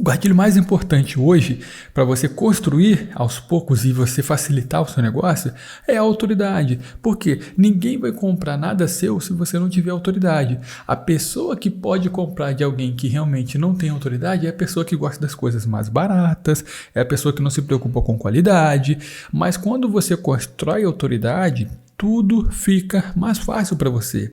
O gatilho mais importante hoje para você construir aos poucos e você facilitar o seu negócio é a autoridade. Porque ninguém vai comprar nada seu se você não tiver autoridade. A pessoa que pode comprar de alguém que realmente não tem autoridade é a pessoa que gosta das coisas mais baratas, é a pessoa que não se preocupa com qualidade. Mas quando você constrói autoridade, tudo fica mais fácil para você.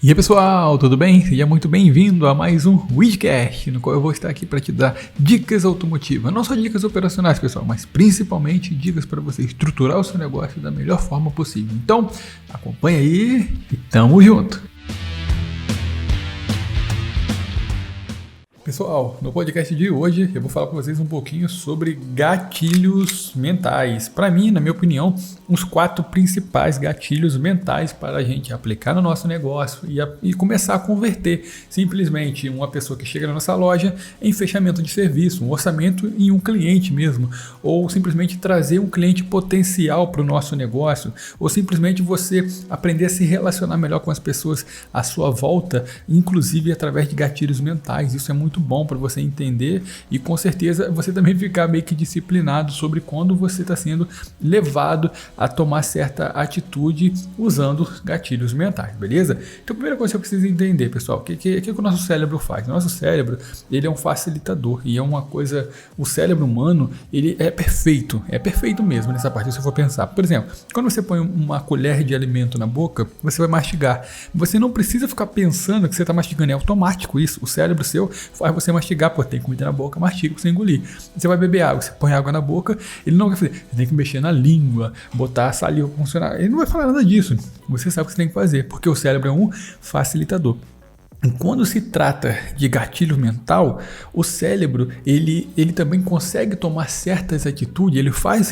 E aí pessoal, tudo bem? Seja muito bem-vindo a mais um Weedcast, no qual eu vou estar aqui para te dar dicas automotivas. Não só dicas operacionais, pessoal, mas principalmente dicas para você estruturar o seu negócio da melhor forma possível. Então, acompanha aí e tamo junto! Pessoal, no podcast de hoje eu vou falar para vocês um pouquinho sobre gatilhos mentais. Para mim, na minha opinião, os 4 principais gatilhos mentais para a gente aplicar no nosso negócio e começar a converter simplesmente uma pessoa que chega na nossa loja em fechamento de serviço, um orçamento em um cliente mesmo, ou simplesmente trazer um cliente potencial para o nosso negócio, ou simplesmente você aprender a se relacionar melhor com as pessoas à sua volta, inclusive através de gatilhos mentais. Isso é muito bom para você entender e com certeza você também ficar meio que disciplinado sobre quando você está sendo levado a tomar certa atitude usando gatilhos mentais, beleza? Então a primeira coisa que você precisa entender, pessoal, o que o nosso cérebro faz? O nosso cérebro, ele é um facilitador e é uma coisa, o cérebro humano, ele é perfeito mesmo nessa parte, se você for pensar. Por exemplo, quando você põe uma colher de alimento na boca, você vai mastigar. Você não precisa ficar pensando que você está mastigando, é automático isso. O cérebro seu faz você mastigar, pô, tem comida na boca, mastiga pra você engolir. Você vai beber água, você põe água na boca, ele não vai fazer, você tem que mexer na língua, botar a saliva pra funcionar, ele não vai falar nada disso. Você sabe o que você tem que fazer, porque o cérebro é um facilitador. E quando se trata de gatilho mental, o cérebro, ele também consegue tomar certas atitudes,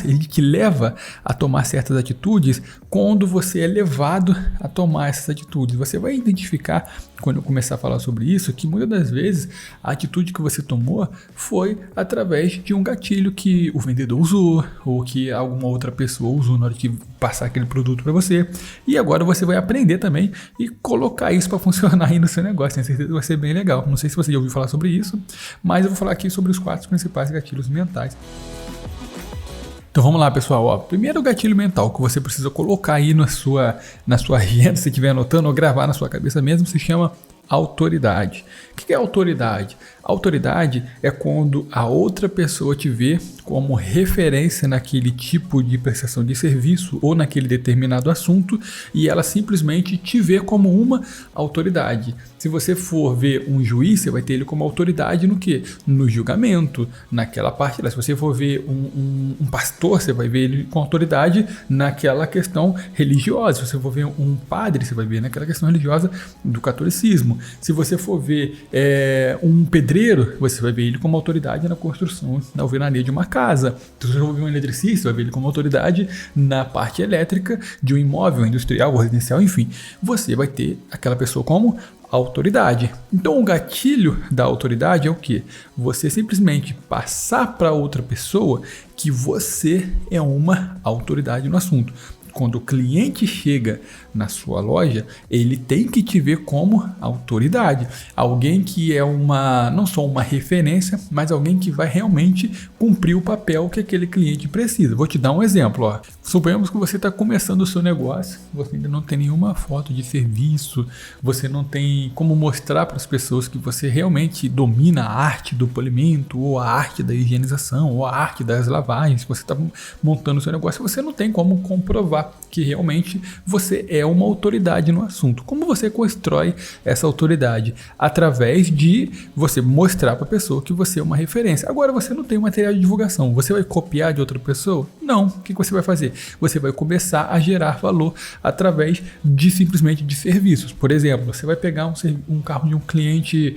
ele te leva a tomar certas atitudes quando você é levado a tomar essas atitudes. Você vai identificar, quando eu começar a falar sobre isso, que muitas das vezes a atitude que você tomou foi através de um gatilho que o vendedor usou, ou que alguma outra pessoa usou na hora de passar aquele produto para você. E agora você vai aprender também e colocar isso para funcionar aí no seu negócio. Tenho certeza que vai ser bem legal. Não sei se você já ouviu falar sobre isso, mas eu vou falar aqui sobre os 4 principais gatilhos mentais. Então vamos lá, pessoal. Ó, primeiro gatilho mental que você precisa colocar aí na sua agenda, se estiver anotando ou gravar na sua cabeça mesmo, se chama autoridade. O que é autoridade? Autoridade é quando a outra pessoa te vê como referência naquele tipo de prestação de serviço ou naquele determinado assunto e ela simplesmente te vê como uma autoridade. Se você for ver um juiz, você vai ter ele como autoridade no quê? No julgamento, naquela parte lá. Se você for ver um pastor, você vai ver ele com autoridade naquela questão religiosa. Se você for ver um padre, você vai ver naquela questão religiosa do catolicismo. Se você for ver um pedreiro, você vai ver ele como autoridade na construção, na alvenaria de uma casa. Se você for ver um eletricista, você vai ver ele como autoridade na parte elétrica de um imóvel industrial ou residencial, enfim. Você vai ter aquela pessoa como autoridade. Então o gatilho da autoridade é o quê? Você simplesmente passar para outra pessoa que você é uma autoridade no assunto. Quando o cliente chega na sua loja, ele tem que te ver como autoridade. Alguém que é não só uma referência, mas alguém que vai realmente cumprir o papel que aquele cliente precisa. Vou te dar um exemplo. Ó. Suponhamos que você está começando o seu negócio, você ainda não tem nenhuma foto de serviço, você não tem como mostrar para as pessoas que você realmente domina a arte do polimento, ou a arte da higienização, ou a arte das lavagens. Você está montando o seu negócio, você não tem como comprovar que realmente você é uma autoridade no assunto. Como você constrói essa autoridade? Através de você mostrar para a pessoa que você é uma referência. Agora você não tem material de divulgação. Você vai copiar de outra pessoa? Não. O que você vai fazer? Você vai começar a gerar valor através de simplesmente de serviços. Por exemplo, você vai pegar um carro de um cliente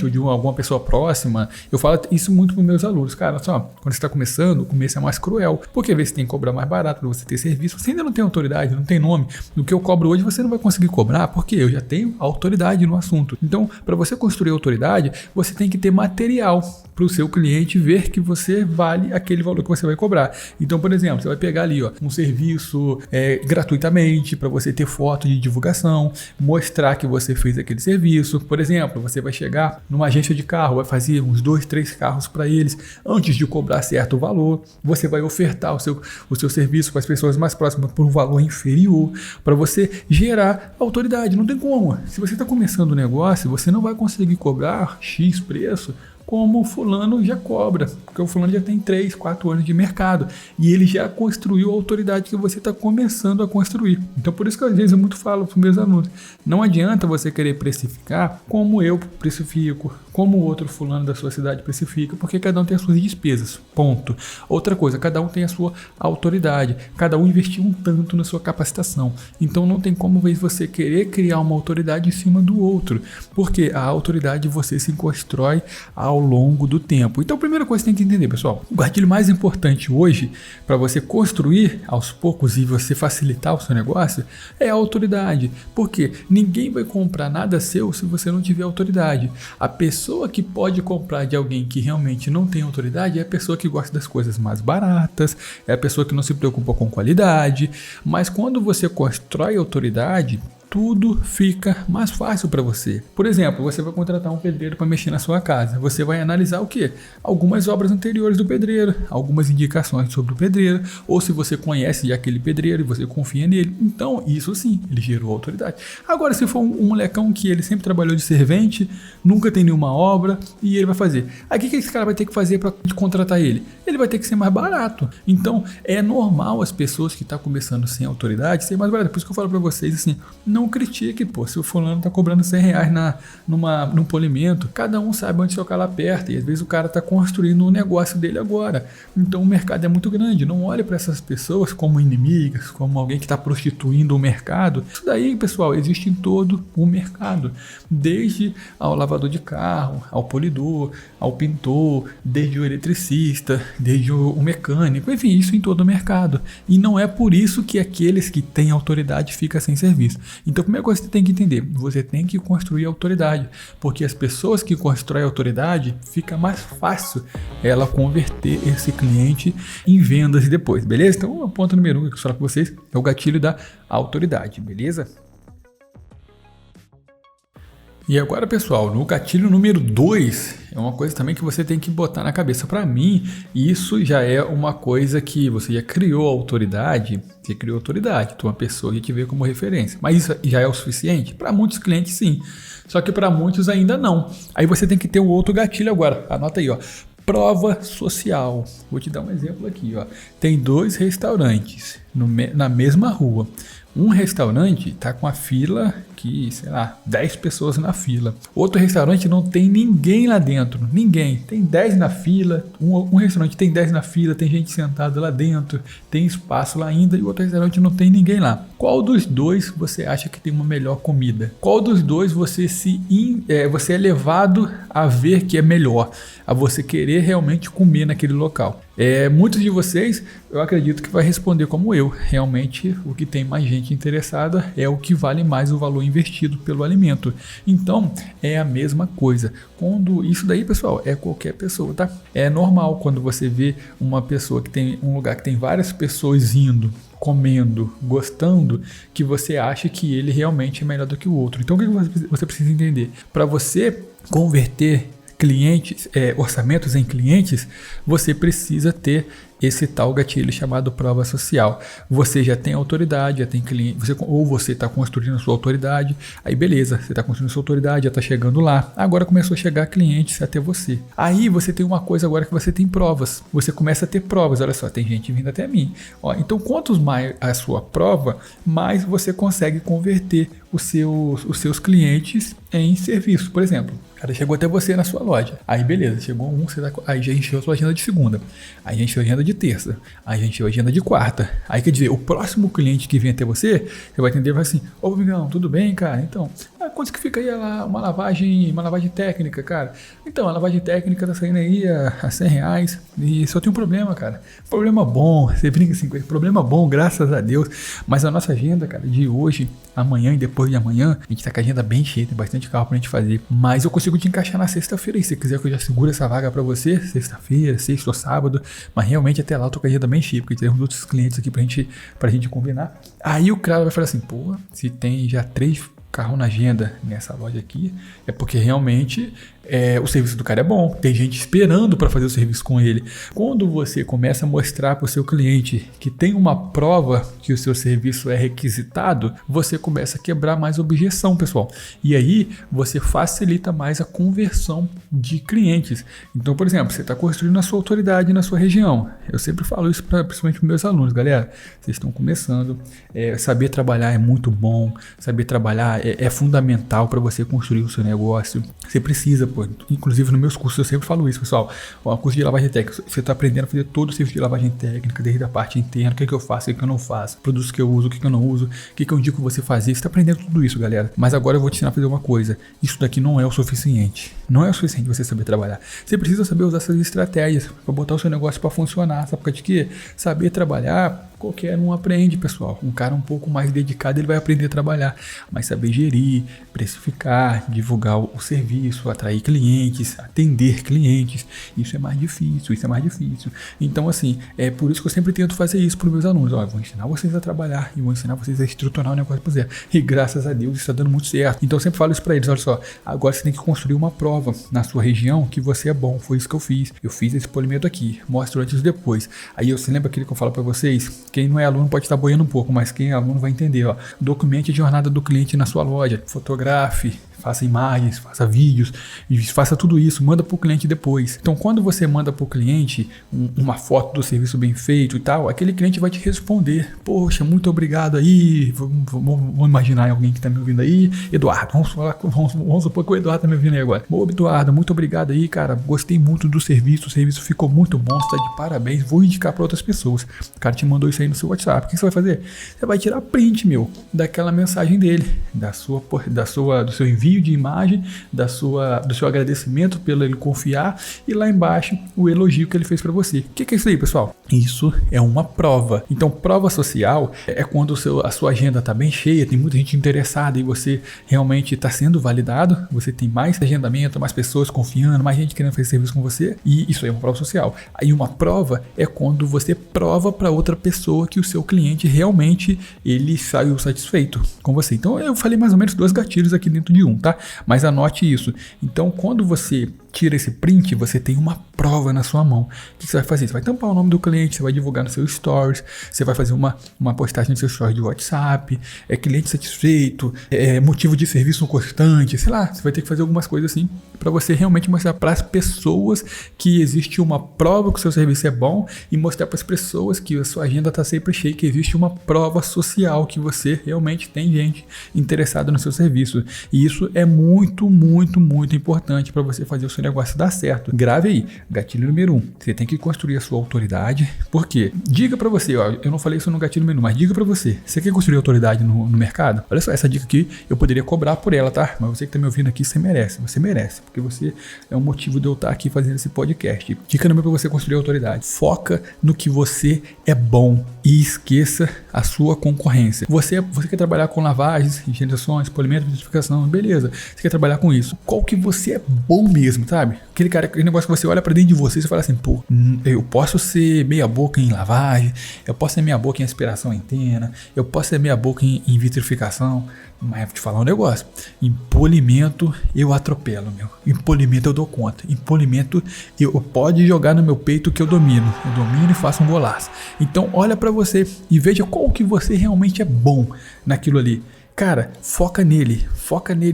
ou de alguma pessoa próxima. Eu falo isso muito para meus alunos. Cara, só, quando você está começando, o começo é mais cruel. Porque às vezes você tem que cobrar mais barato para você ter serviço. Você ainda não tem autoridade, não tem nome. No que eu cobro hoje você não vai conseguir cobrar, porque eu já tenho autoridade no assunto. Então, para você construir autoridade, você tem que ter material para o seu cliente ver que você vale aquele valor que você vai cobrar. Então, por exemplo, você vai pegar ali, ó, um serviço gratuitamente para você ter foto de divulgação, mostrar que você fez aquele serviço. Por exemplo, você vai chegar numa agência de carro, vai fazer uns 2, 3 carros para eles, antes de cobrar certo valor, você vai ofertar o seu serviço para as pessoas mais próximas por um valor inferior, para você gerar autoridade. Não tem como. Se você está começando um negócio, você não vai conseguir cobrar X preço como o fulano já cobra, porque o fulano já tem 3, 4 anos de mercado e ele já construiu a autoridade que você está começando a construir. Então por isso que às vezes eu muito falo para os meus alunos, não adianta você querer precificar como eu precifico, como o outro fulano da sua cidade precifica, porque cada um tem as suas despesas, ponto. Outra coisa, cada um tem a sua autoridade, cada um investiu um tanto na sua capacitação, então não tem como você querer criar uma autoridade em cima do outro, porque a autoridade você se constrói ao longo do tempo. Então a primeira coisa que você tem que entender, pessoal, o gatilho mais importante hoje para você construir aos poucos e você facilitar o seu negócio é a autoridade, porque ninguém vai comprar nada seu se você não tiver autoridade. A pessoa que pode comprar de alguém que realmente não tem autoridade é a pessoa que gosta das coisas mais baratas, é a pessoa que não se preocupa com qualidade, mas quando você constrói autoridade, tudo fica mais fácil para você. Por exemplo, você vai contratar um pedreiro para mexer na sua casa. Você vai analisar o quê? Algumas obras anteriores do pedreiro, algumas indicações sobre o pedreiro, ou se você conhece já aquele pedreiro e você confia nele. Então, isso sim, ele gerou autoridade. Agora, se for um molecão que ele sempre trabalhou de servente, nunca tem nenhuma obra e ele vai fazer. Aí o que esse cara vai ter que fazer para contratar ele? Ele vai ter que ser mais barato. Então, é normal as pessoas que estão começando sem autoridade ser mais barato. Por isso que eu falo para vocês assim, não critique, se o fulano tá cobrando R$100 num polimento, cada um sabe onde seu calo aperta e às vezes o cara tá construindo um negócio dele agora, então o mercado é muito grande, não olhe para essas pessoas como inimigas, como alguém que está prostituindo o mercado. Isso daí, pessoal, existe em todo o mercado, desde ao lavador de carro, ao polidor, ao pintor, desde o eletricista, desde o mecânico, enfim, isso em todo o mercado, e não é por isso que aqueles que têm autoridade ficam sem serviço. Então a primeira coisa que você tem que entender, você tem que construir autoridade, porque as pessoas que constroem autoridade, fica mais fácil ela converter esse cliente em vendas depois, beleza? Então o ponto número 1 que eu falo para vocês é o gatilho da autoridade, beleza? E agora, pessoal, no gatilho número 2, é uma coisa também que você tem que botar na cabeça. Para mim, isso já é uma coisa que você já criou autoridade, então uma pessoa já te vê como referência. Mas isso já é o suficiente? Para muitos clientes, sim. Só que para muitos ainda não. Aí você tem que ter um outro gatilho agora. Anota aí, ó. Prova social. Vou te dar um exemplo aqui, ó. Tem 2 restaurantes na mesma rua. Um restaurante está com a fila que, 10 pessoas na fila. Outro restaurante não tem ninguém lá dentro. Ninguém. Tem 10 na fila. Um restaurante tem 10 na fila, tem gente sentada lá dentro, tem espaço lá ainda, e o outro restaurante não tem ninguém lá. Qual dos dois você acha que tem uma melhor comida? Qual dos dois você é levado a ver que é melhor? A você querer realmente comer naquele local? Muitos de vocês, eu acredito que vai responder como eu. Realmente, o que tem mais gente interessada é o que vale mais o valor investido pelo alimento. Então, é a mesma coisa. Isso daí, pessoal, é qualquer pessoa, tá? É normal quando você vê uma pessoa que tem um lugar que tem várias pessoas indo, comendo, gostando, que você acha que ele realmente é melhor do que o outro. Então, o que você precisa entender? Para você converter clientes, orçamentos em clientes, você precisa ter esse tal gatilho chamado prova social. Você já tem autoridade, já tem cliente, ou você está construindo a sua autoridade, aí beleza, você está construindo a sua autoridade, já está chegando lá, agora começou a chegar clientes até você. Aí você tem uma coisa agora que você tem provas, você começa a ter provas, olha só, tem gente vindo até mim. Então quantos mais a sua prova, mais você consegue converter os seus clientes em serviço. Por exemplo, o cara chegou até você na sua loja, aí beleza, chegou aí já encheu a sua agenda de segunda, aí já encheu a agenda de terça, aí já encheu a agenda de quarta, aí quer dizer, o próximo cliente que vem até você vai atender e vai assim, ô Migão, tudo bem, cara? Então, quanto que fica aí uma lavagem técnica, cara? Então, a lavagem técnica tá saindo aí a R$100 e só tem um problema, cara. Problema bom, você brinca assim com ele, problema bom, graças a Deus. Mas a nossa agenda, cara, de hoje, amanhã e depois de amanhã, a gente tá com a agenda bem cheia, tem bastante carro pra gente fazer. Mas eu consigo te encaixar na sexta-feira aí, se você quiser que eu já segure essa vaga pra você, sexta-feira, sexta ou sábado. Mas realmente até lá eu tô com a agenda bem cheia, porque temos outros clientes aqui pra gente combinar. Aí o cara vai falar assim, pô, se tem já 3 carros na agenda nessa loja aqui, é porque realmente o serviço do cara é bom. Tem gente esperando para fazer o serviço com ele. Quando você começa a mostrar para o seu cliente que tem uma prova que o seu serviço é requisitado, você começa a quebrar mais objeção, pessoal. E aí você facilita mais a conversão de clientes. Então, por exemplo, você está construindo a sua autoridade na sua região. Eu sempre falo isso principalmente para meus alunos, galera. Vocês estão começando. Saber trabalhar é muito bom. Saber trabalhar é fundamental para você construir o seu negócio. Você precisa, pô. Inclusive nos meus cursos eu sempre falo isso, pessoal. O curso de lavagem técnica, você está aprendendo a fazer todo o serviço de lavagem técnica, desde a parte interna, o que eu faço, o que eu não faço, produtos que eu uso, o que eu não uso, o que eu indico você fazer. Você está aprendendo tudo isso, galera. Mas agora eu vou te ensinar a fazer uma coisa. Isso daqui não é o suficiente. Não é o suficiente você saber trabalhar. Você precisa saber usar essas estratégias para botar o seu negócio para funcionar. Sabe por quê? Saber trabalhar, qualquer um aprende, pessoal. Um cara um pouco mais dedicado, ele vai aprender a trabalhar. Mas saber gerir, precificar, divulgar o serviço, atrair clientes, atender clientes, isso é mais difícil, Então, assim, é por isso que eu sempre tento fazer isso para os meus alunos. Eu vou ensinar vocês a trabalhar e vou ensinar vocês a estruturar o negócio para zero. E graças a Deus está dando muito certo. Então, eu sempre falo isso para eles. Olha só, agora você tem que construir uma prova na sua região que você é bom. Foi isso que eu fiz. Eu fiz esse polimento aqui. Mostro antes e depois. Aí, você lembra aquilo que eu falo para vocês? Quem não é aluno pode estar boiando um pouco, mas quem é aluno vai entender. Ó. Documente a jornada do cliente na sua loja. Fotografe, faça imagens, faça vídeos, faça tudo isso, manda para o cliente depois. Então, quando você manda para o cliente uma foto do serviço bem feito e tal, aquele cliente vai te responder, poxa, muito obrigado aí, vamos imaginar alguém que está me ouvindo aí, Eduardo, vamos supor que o Eduardo está me ouvindo aí agora. Ô, Eduardo, muito obrigado aí, cara, gostei muito do serviço, o serviço ficou muito bom, você está de parabéns, vou indicar para outras pessoas. O cara te mandou isso aí no seu WhatsApp, o que você vai fazer? Você vai tirar print, daquela mensagem dele, do seu envio de imagem, do seu agradecimento pelo ele confiar, e lá embaixo o elogio que ele fez para você. O que é isso aí, pessoal? Isso é uma prova. Então, prova social é quando a sua agenda está bem cheia, tem muita gente interessada e você realmente está sendo validado, você tem mais agendamento, mais pessoas confiando, mais gente querendo fazer serviço com você, e isso aí é uma prova social. Aí uma prova é quando você prova para outra pessoa que o seu cliente realmente ele saiu satisfeito com você. Então, eu falei mais ou menos 2 gatilhos aqui dentro de um, tá? Mas anote isso. Então, quando você tira esse print, você tem uma prova na sua mão. O que você vai fazer? Você vai tampar o nome do cliente, você vai divulgar no seu stories, você vai fazer uma postagem no seu stories de WhatsApp, cliente satisfeito, motivo de serviço constante, sei lá, você vai ter que fazer algumas coisas assim para você realmente mostrar para as pessoas que existe uma prova que o seu serviço é bom e mostrar para as pessoas que a sua agenda está sempre cheia, que existe uma prova social que você realmente tem gente interessada no seu serviço. E isso é muito, muito, muito importante para você fazer o seu negócio dar certo. Grave aí, gatilho número 1. Você tem que construir a sua autoridade. Por quê? Diga para você, ó, eu não falei isso no gatilho número 1, mas diga para você. Você quer construir autoridade no mercado? Olha só, essa dica aqui eu poderia cobrar por ela, tá? Mas você que tá me ouvindo aqui, você merece, porque você é um motivo de eu estar aqui fazendo esse podcast. Dica número para você construir autoridade. Foca no que você é bom e esqueça a sua concorrência. Você quer trabalhar com lavagens, higienizações, polimento, vitrificação, beleza. Você quer trabalhar com isso. Qual que você é bom mesmo, sabe? Aquele negócio que você olha pra dentro de você e fala assim, pô, eu posso ser meia boca em lavagem, eu posso ser meia boca em aspiração interna, eu posso ser meia boca em vitrificação, mas vou te falar um negócio, em polimento eu atropelo, em polimento eu dou conta, em polimento eu pode jogar no meu peito que eu domino e faço um golaço. Então olha pra você e veja qual que você realmente é bom naquilo ali. Cara, foca nele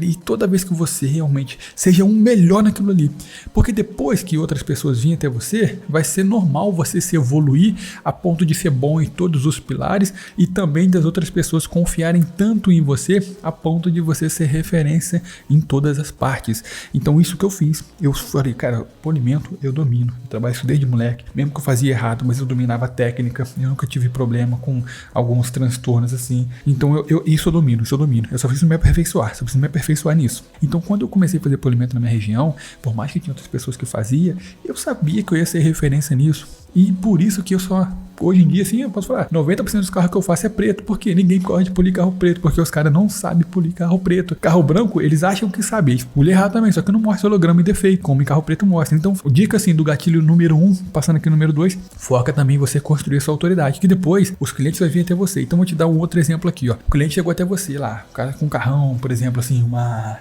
e toda vez que você realmente seja um melhor naquilo ali, porque depois que outras pessoas virem até você, vai ser normal você se evoluir a ponto de ser bom em todos os pilares e também das outras pessoas confiarem tanto em você a ponto de você ser referência em todas as partes. Então isso que eu fiz, eu falei, cara, polimento eu domino, eu trabalho isso desde moleque, mesmo que eu fazia errado, mas eu dominava a técnica, eu nunca tive problema com alguns transtornos assim, então isso eu domino. seu domínio. Eu só preciso me aperfeiçoar nisso. Então, quando eu comecei a fazer polimento na minha região, por mais que tinha outras pessoas que faziam, eu sabia que eu ia ser referência nisso. E por isso que eu só, hoje em dia, assim, eu posso falar, 90% dos carros que eu faço é preto, porque ninguém gosta de polir carro preto, porque os caras não sabem polir carro preto. Carro branco, eles acham que sabem, eles pulam errado também, só que não mostra holograma e defeito, como em carro preto mostra. Então, dica assim, do gatilho número 1, passando aqui no número 2, foca também em você construir sua autoridade, que depois os clientes vão vir até você. Então, vou te dar um outro exemplo aqui, ó. O cliente chegou até você lá, o cara com um carrão, por exemplo, assim,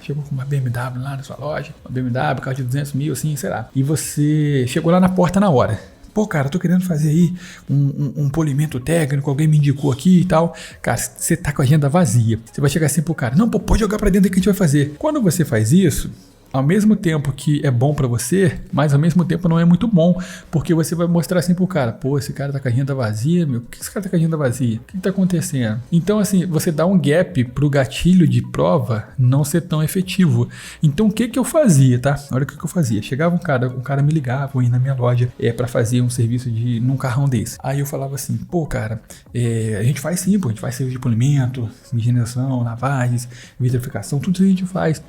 chegou com uma BMW lá na sua loja, uma BMW, carro de 200 mil, assim, sei lá. E você chegou lá na porta na hora. Pô, cara, tô querendo fazer aí um polimento técnico, alguém me indicou aqui e tal. Cara, você tá com a agenda vazia. Você vai chegar assim pro cara, não, pô, pode jogar pra dentro que a gente vai fazer. Quando você faz isso, ao mesmo tempo que é bom pra você, mas ao mesmo tempo não é muito bom, porque você vai mostrar assim pro cara, pô, esse cara tá com a agenda vazia, meu, por que esse cara tá com a agenda vazia? O que tá acontecendo? Então, assim, você dá um gap pro gatilho de prova não ser tão efetivo. Então, o que que eu fazia, tá? Olha o que eu fazia. Chegava um cara me ligava, ou ia na minha loja, pra fazer um serviço num carrão desse. Aí eu falava assim, pô, cara, a gente faz sim, pô, a gente faz serviço de polimento, higienização, lavagens, vitrificação, tudo isso a gente faz.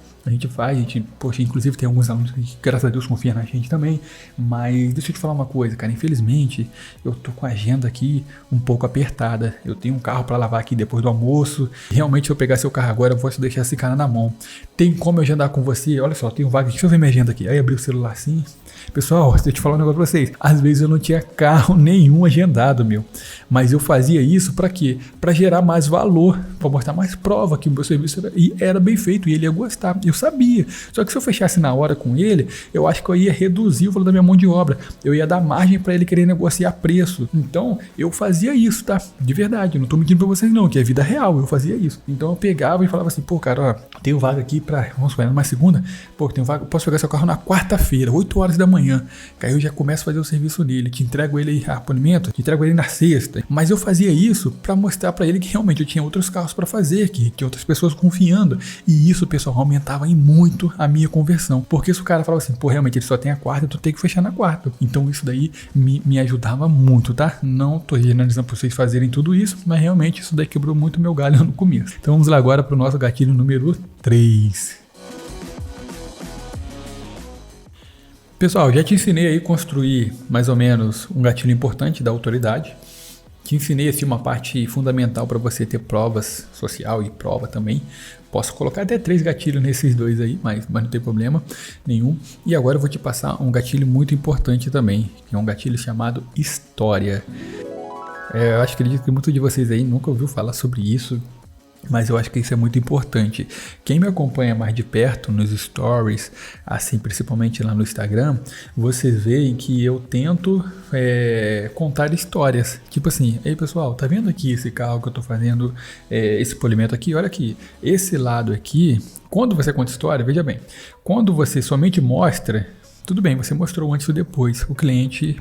Poxa, inclusive tem alguns alunos que, graças a Deus, confiam na gente também, mas deixa eu te falar uma coisa, cara, infelizmente, eu tô com a agenda aqui um pouco apertada, eu tenho um carro para lavar aqui depois do almoço, realmente se eu pegar seu carro agora, eu vou te deixar esse cara na mão, tem como eu agendar com você? Olha só, tenho vaga aqui, deixa eu ver minha agenda aqui, aí abri o celular assim. Pessoal, deixa eu te falar um negócio pra vocês. Às vezes eu não tinha carro nenhum agendado, meu. Mas eu fazia isso pra quê? Pra gerar mais valor, pra mostrar mais prova que o meu serviço era bem feito e ele ia gostar. Eu sabia. Só que se eu fechasse na hora com ele, eu acho que eu ia reduzir o valor da minha mão de obra. Eu ia dar margem pra ele querer negociar preço. Então, eu fazia isso, tá? De verdade. Eu não tô mentindo pra vocês não, que é vida real. Eu fazia isso. Então eu pegava e falava assim, pô, cara, ó, tenho vaga aqui pra, vamos supor, numa segunda, pô, tenho vaga, posso pegar seu carro na quarta-feira, 8 horas da manhã. Que aí eu já começo a fazer o serviço dele, te entrego ele a polimento, te entrego ele na sexta. Mas eu fazia isso para mostrar para ele que realmente eu tinha outros carros para fazer, que outras pessoas confiando. E isso, pessoal, aumentava em muito a minha conversão. Porque se o cara falava assim, pô, realmente ele só tem a quarta, tu tem que fechar na quarta. Então isso daí me ajudava muito, tá? Não tô generalizando pra vocês fazerem tudo isso, mas realmente isso daí quebrou muito meu galho no começo. Então vamos lá agora pro nosso gatilho número 3. Pessoal, já te ensinei aí a construir mais ou menos um gatilho importante da autoridade. Te ensinei assim uma parte fundamental para você ter provas social e prova também. Posso colocar até 3 gatilhos nesses dois aí, mas não tem problema nenhum. E agora eu vou te passar um gatilho muito importante também, que é um gatilho chamado história. Eu acredito que muitos de vocês aí nunca ouviu falar sobre isso. Mas eu acho que isso é muito importante. Quem me acompanha mais de perto nos stories, assim, principalmente lá no Instagram, vocês veem que eu tento contar histórias. Tipo assim, ei pessoal, tá vendo aqui esse carro que eu tô fazendo, esse polimento aqui? Olha aqui, esse lado aqui, quando você conta história, veja bem, quando você somente mostra, tudo bem, você mostrou antes ou depois, o cliente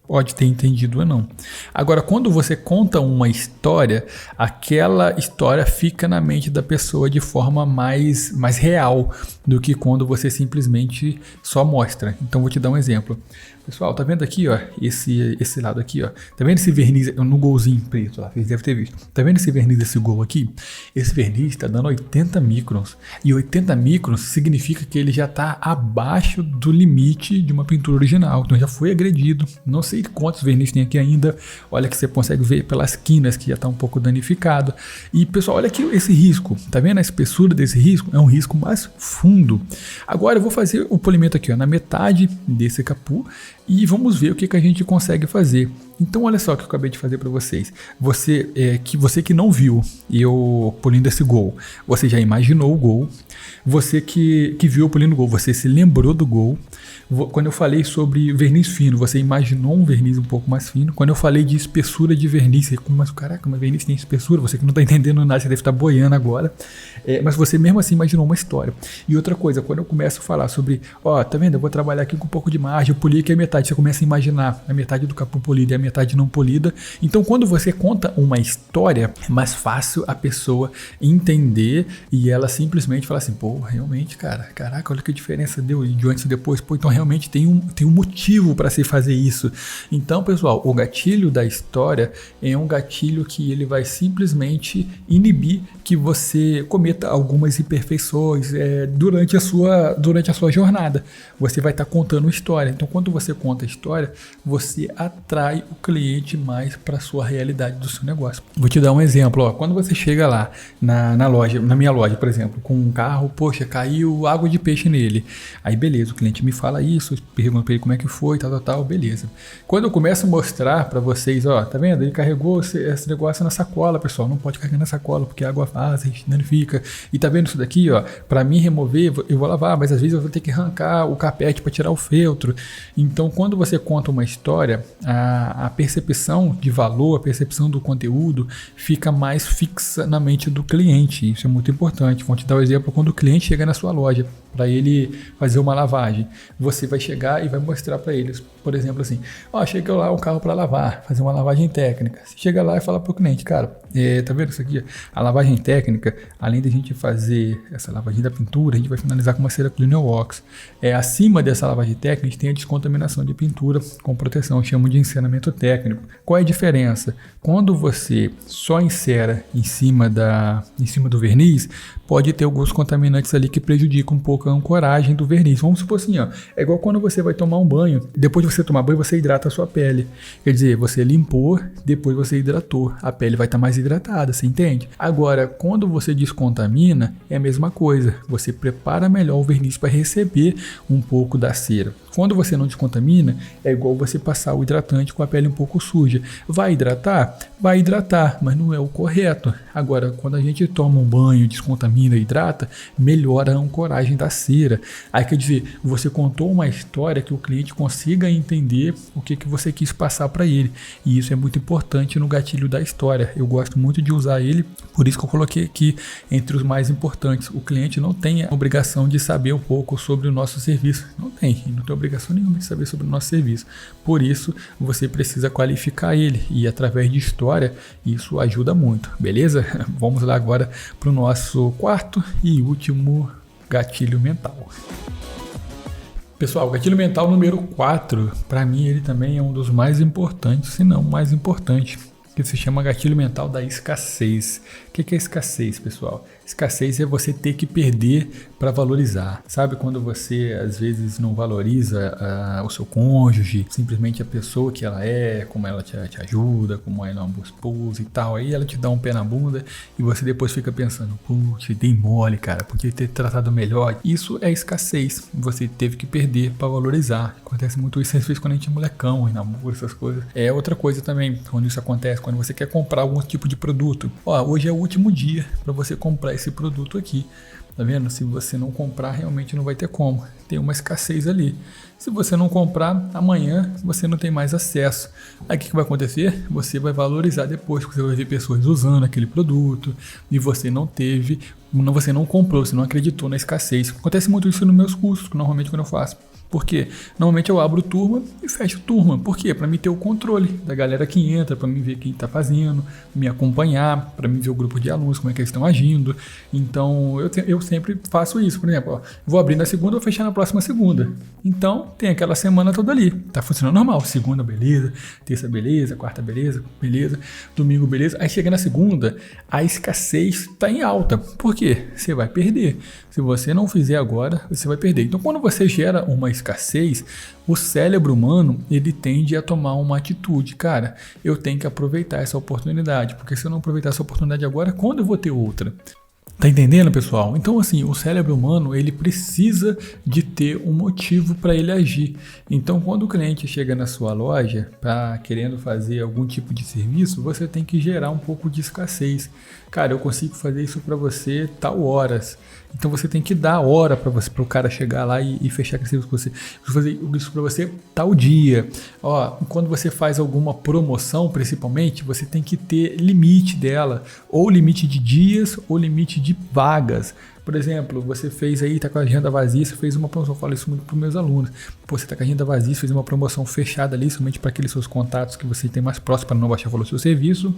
pode ter entendido ou não. Agora, quando você conta uma história, aquela história fica na mente da pessoa de forma mais real do que quando você simplesmente só mostra. Então, vou te dar um exemplo. Pessoal, tá vendo aqui, ó, esse lado aqui, ó, tá vendo esse verniz no golzinho preto lá, vocês devem ter visto, tá vendo esse verniz desse gol aqui? Esse verniz tá dando 80 microns, e 80 microns significa que ele já tá abaixo do limite de uma pintura original, então já foi agredido, não sei quantos verniz tem aqui ainda, olha que você consegue ver pelas quinas que já tá um pouco danificado, e pessoal, olha aqui esse risco, tá vendo a espessura desse risco? É um risco mais fundo. Agora eu vou fazer o polimento aqui, ó, na metade desse capô, e vamos ver o que a gente consegue fazer. Então olha só o que eu acabei de fazer para vocês. Você que não viu eu polindo esse gol, você já imaginou o gol. Você que viu eu polindo o gol, você se lembrou do gol. Quando eu falei sobre verniz fino, você imaginou um verniz um pouco mais fino. Quando eu falei de espessura de verniz, você, mas caraca, mas verniz tem espessura, você que não está entendendo nada, você deve estar boiando agora. Mas você mesmo assim imaginou uma história. E outra coisa, quando eu começo a falar sobre, ó, tá vendo, eu vou trabalhar aqui com um pouco de margem, eu poli aqui a metade, você começa a imaginar a metade do capô polido e a metade não polida. Então quando você conta uma história, é mais fácil a pessoa entender e ela simplesmente fala assim, pô, realmente, cara, caraca, olha que diferença deu de antes e depois. Pô, então realmente tem um motivo para se fazer isso. Então, pessoal, o gatilho da história é um gatilho que ele vai simplesmente inibir que você cometa algumas imperfeições durante a sua jornada. Você vai estar contando história. Então, quando você conta a história, você atrai o cliente mais para a sua realidade do seu negócio. Vou te dar um exemplo. Ó. Quando você chega lá na loja, na minha loja, por exemplo, com um carro, poxa, caiu água de peixe nele. Aí, beleza, o cliente me fala isso, pergunta para ele como é que foi, tal, beleza. Quando eu começo a mostrar para vocês, ó, tá vendo? Ele carregou esse negócio na sacola, pessoal. Não pode carregar na sacola, porque a água vaza, danifica. E tá vendo isso daqui, ó? Para mim remover, eu vou lavar, mas às vezes eu vou ter que arrancar o carpete para tirar o feltro. Então, quando você conta uma história, a percepção de valor, a percepção do conteúdo fica mais fixa na mente do cliente. Isso é muito importante. Vou te dar um exemplo quando o cliente chega na sua loja para ele fazer uma lavagem. Você vai chegar e vai mostrar para eles, por exemplo, assim, ó, chega lá um carro para lavar, fazer uma lavagem técnica. Você chega lá e fala pro cliente, cara, tá vendo isso aqui? A lavagem técnica, além de a gente fazer essa lavagem da pintura, a gente vai finalizar com uma cera Cleaner Wax. Acima dessa lavagem técnica, a gente tem a descontaminação de pintura com proteção, chamo de enceramento técnico. Qual é a diferença? Quando você só encera em cima do verniz, pode ter alguns contaminantes ali que prejudicam um pouco a ancoragem do verniz. Vamos supor assim, ó, é igual quando você vai tomar um banho, depois de você tomar banho, você hidrata a sua pele. Quer dizer, você limpou, depois você hidratou. A pele vai estar mais hidratada, você entende? Agora, quando você descontamina, é a mesma coisa. Você prepara melhor o verniz para receber um pouco da cera. Quando você não descontamina, é igual você passar o hidratante com a pele um pouco suja. Vai hidratar? Vai hidratar, mas não é o correto. Agora, quando a gente toma um banho, descontamina e hidrata, melhora a ancoragem da cera. Aí quer dizer, você contou uma história que o cliente consiga entender o que você quis passar para ele. E isso é muito importante no gatilho da história. Eu gosto muito de usar ele, por isso que eu coloquei aqui entre os mais importantes. O cliente não tem a obrigação de saber um pouco sobre o nosso serviço. Não tem obrigação nenhuma de saber sobre o nosso serviço. Por isso, você precisa qualificar ele. E através de história, isso ajuda muito. Beleza? Vamos lá agora para o nosso quarto e último gatilho mental. Pessoal, o gatilho mental número 4, para mim ele também é um dos mais importantes, se não o mais importante, que se chama gatilho mental da escassez. O que é escassez, pessoal? Escassez é você ter que perder para valorizar. Sabe quando você às vezes não valoriza o seu cônjuge, simplesmente a pessoa que ela é, como ela te ajuda, como ela é uma boa esposa e tal, aí ela te dá um pé na bunda e você depois fica pensando, putz, dei mole, cara, podia ter tratado melhor. Isso é escassez, você teve que perder para valorizar. Acontece muito isso às vezes quando a gente é molecão e namoro, essas coisas. É outra coisa também, quando isso acontece, quando você quer comprar algum tipo de produto. Ó, hoje é o último dia para você comprar esse produto aqui. Tá vendo? Se você não comprar, realmente não vai ter como. Tem uma escassez ali. Se você não comprar, amanhã você não tem mais acesso. Aí o que vai acontecer? Você vai valorizar depois, porque você vai ver pessoas usando aquele produto e você não comprou, você não acreditou na escassez. Acontece muito isso nos meus cursos, normalmente quando eu faço. Por quê? Normalmente eu abro turma e fecho turma. Por quê? Para mim ter o controle da galera que entra, para mim ver quem está fazendo, me acompanhar, para mim ver o grupo de alunos, como é que eles estão agindo. Então eu sempre faço isso. Por exemplo, ó, vou abrir na segunda, vou fechar na próxima segunda. Então tem aquela semana toda ali. Tá funcionando normal. Segunda, beleza. Terça, beleza. Quarta, beleza. Beleza. Domingo, beleza. Aí chega na segunda, a escassez está em alta. Por quê? Você vai perder. Se você não fizer agora, você vai perder. Então quando você gera uma escassez, o cérebro humano, ele tende a tomar uma atitude. Cara, eu tenho que aproveitar essa oportunidade, porque se eu não aproveitar essa oportunidade agora, quando eu vou ter outra? Tá entendendo, pessoal? Então, assim, o cérebro humano, ele precisa de ter um motivo para ele agir. Então, quando o cliente chega na sua loja querendo fazer algum tipo de serviço, você tem que gerar um pouco de escassez. Cara, eu consigo fazer isso para você tal horas. Então você tem que dar hora para o cara chegar lá e fechar aquele serviço com você. Eu vou fazer isso para você tal dia. Ó, quando você faz alguma promoção, principalmente, você tem que ter limite dela. Ou limite de dias, ou limite de vagas. Por exemplo, você fez aí, tá com a agenda vazia, você fez uma promoção, eu falo isso muito para os meus alunos. Pô, você tá com a agenda vazia, você fez uma promoção fechada ali, somente para aqueles seus contatos que você tem mais próximo para não baixar o valor do seu serviço.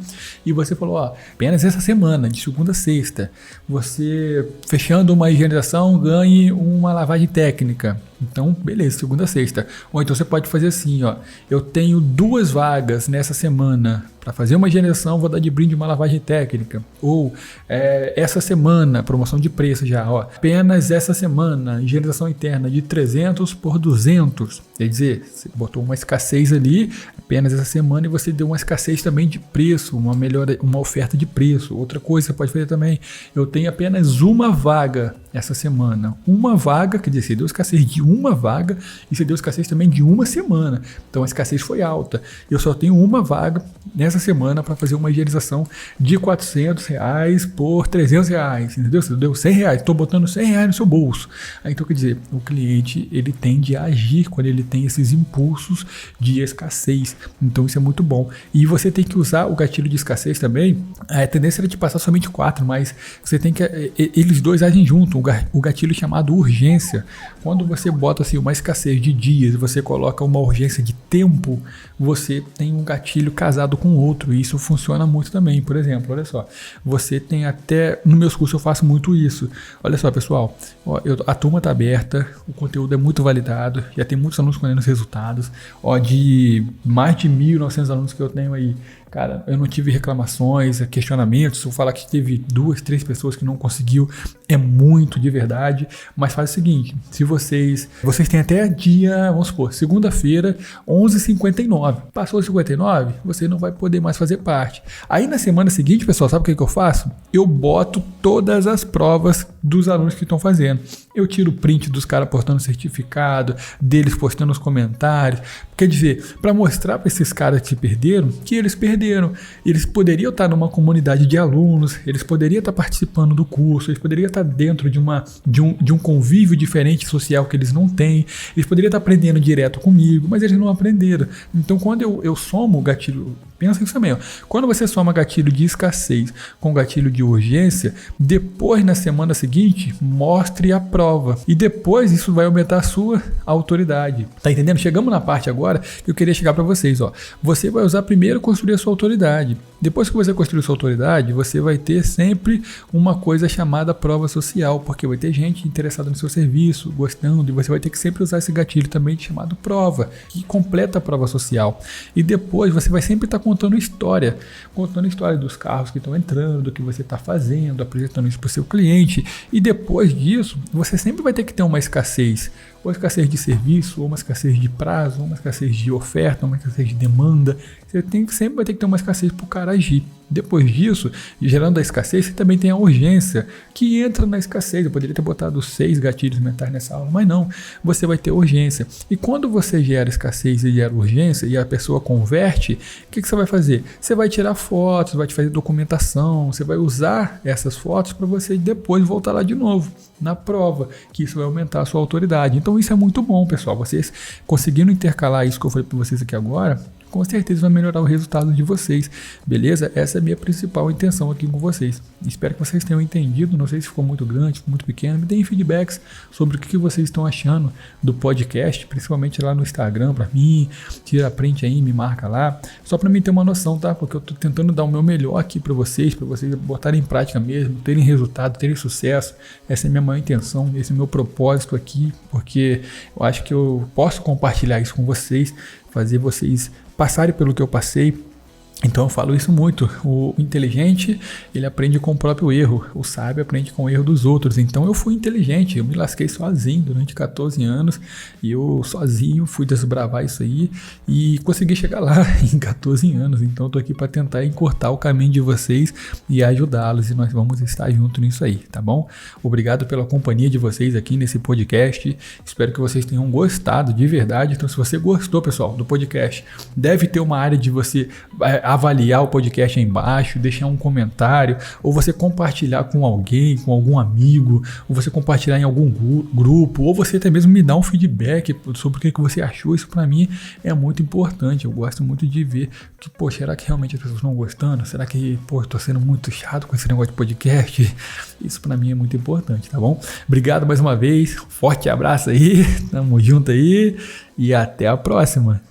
E você falou, ó, apenas essa semana, de segunda a sexta, você fechando uma higienização ganhe uma lavagem técnica. Então, beleza, segunda a sexta. Ou então você pode fazer assim, ó, eu tenho 2 vagas nessa semana para fazer uma higienização, vou dar de brinde uma lavagem técnica. Ou essa semana, promoção de preço já, ó, apenas essa semana, higienização interna de 300 por 200. Quer dizer, você botou uma escassez ali apenas essa semana e você deu uma escassez também de preço, uma oferta de preço. Outra coisa que você pode fazer também, eu tenho apenas uma vaga essa semana. Uma vaga, quer dizer, você deu escassez de uma vaga e você deu escassez também de uma semana. Então a escassez foi alta. Eu só tenho uma vaga nessa semana para fazer uma higienização de R$400 por R$300, entendeu? Você deu R$100, estou botando R$100 no seu bolso. Aí, então, quer dizer, o cliente ele tende a agir quando ele tem esses impulsos de escassez. Então isso é muito bom. E você tem que usar o gatilho de escassez também. A tendência é de passar somente 4, mas você tem que eles dois agem junto. O gatilho chamado urgência. Quando você bota assim uma escassez de dias e você coloca uma urgência de tempo, você tem um gatilho casado com o outro, e isso funciona muito também. Por exemplo, olha só, você tem até, no meus cursos eu faço muito isso. Olha só, pessoal, ó, a turma está aberta, o conteúdo é muito validado, já tem muitos alunos colhendo os resultados, ó, de mais de 1.900 alunos que eu tenho aí. Cara, eu não tive reclamações, questionamentos. Se eu falar que teve 2, 3 pessoas que não conseguiu, é muito de verdade. Mas faz o seguinte, se vocês têm até dia, vamos supor, segunda-feira, 11h59. Passou 59, você não vai poder mais fazer parte. Aí na semana seguinte, pessoal, sabe o que eu faço? Eu boto todas as provas dos alunos que estão fazendo. Eu tiro o print dos caras postando certificado, deles postando os comentários. Quer dizer, para mostrar para esses caras que perderam, que eles perderam. Eles poderiam estar numa comunidade de alunos, eles poderiam estar participando do curso, eles poderiam estar dentro de um convívio diferente social que eles não têm, eles poderiam estar aprendendo direto comigo, mas eles não aprenderam. Então, quando eu somo o gatilho, pensa isso também, ó. Quando você soma gatilho de escassez com gatilho de urgência, depois na semana seguinte, mostre a prova. E depois isso vai aumentar a sua autoridade. Tá entendendo? Chegamos na parte agora que eu queria chegar para vocês, ó. Você vai usar primeiro construir a sua autoridade. Depois que você construir sua autoridade, você vai ter sempre uma coisa chamada prova social, porque vai ter gente interessada no seu serviço, gostando, e você vai ter que sempre usar esse gatilho também chamado prova, que completa a prova social. E depois você vai sempre estar contando história dos carros que estão entrando, do que você está fazendo, apresentando isso para o seu cliente. E depois disso, você sempre vai ter que ter uma escassez, ou escassez de serviço, ou uma escassez de prazo, ou uma escassez de oferta, ou uma escassez de demanda. Você sempre vai ter que ter uma escassez para o cara agir. Depois disso, gerando a escassez, você também tem a urgência, que entra na escassez. Eu poderia ter botado 6 gatilhos mentais nessa aula, mas não, você vai ter urgência. E quando você gera escassez e gera urgência, e a pessoa converte, o que você vai fazer? Você vai tirar fotos, vai te fazer documentação, você vai usar essas fotos para você depois voltar lá de novo, na prova, que isso vai aumentar a sua autoridade. Então isso é muito bom, pessoal. Vocês conseguindo intercalar isso que eu falei para vocês aqui agora, com certeza vai melhorar o resultado de vocês, beleza? Essa é a minha principal intenção aqui com vocês. Espero que vocês tenham entendido, não sei se ficou muito grande, ficou muito pequeno, me deem feedbacks sobre o que vocês estão achando do podcast, principalmente lá no Instagram para mim, tira print aí, me marca lá, só para mim ter uma noção, tá? Porque eu tô tentando dar o meu melhor aqui para vocês botarem em prática mesmo, terem resultado, terem sucesso. Essa é a minha maior intenção, esse é o meu propósito aqui, porque eu acho que eu posso compartilhar isso com vocês, fazer vocês passarem pelo que eu passei. Então eu falo isso muito, o inteligente ele aprende com o próprio erro, o sábio aprende com o erro dos outros. Então eu fui inteligente, eu me lasquei sozinho durante 14 anos e eu sozinho fui desbravar isso aí e consegui chegar lá em 14 anos. Então eu tô aqui para tentar encurtar o caminho de vocês e ajudá-los, e nós vamos estar juntos nisso aí, tá bom? Obrigado pela companhia de vocês aqui nesse podcast, espero que vocês tenham gostado de verdade. Então se você gostou, pessoal, do podcast, deve ter uma área de você avaliar o podcast aí embaixo, deixar um comentário, ou você compartilhar com alguém, com algum amigo, ou você compartilhar em algum grupo, ou você até mesmo me dar um feedback sobre o que você achou. Isso para mim é muito importante. Eu gosto muito de ver que, pô, será que realmente as pessoas estão gostando? Será que, pô, eu tô sendo muito chato com esse negócio de podcast? Isso para mim é muito importante, tá bom? Obrigado mais uma vez, forte abraço aí, tamo junto aí e até a próxima.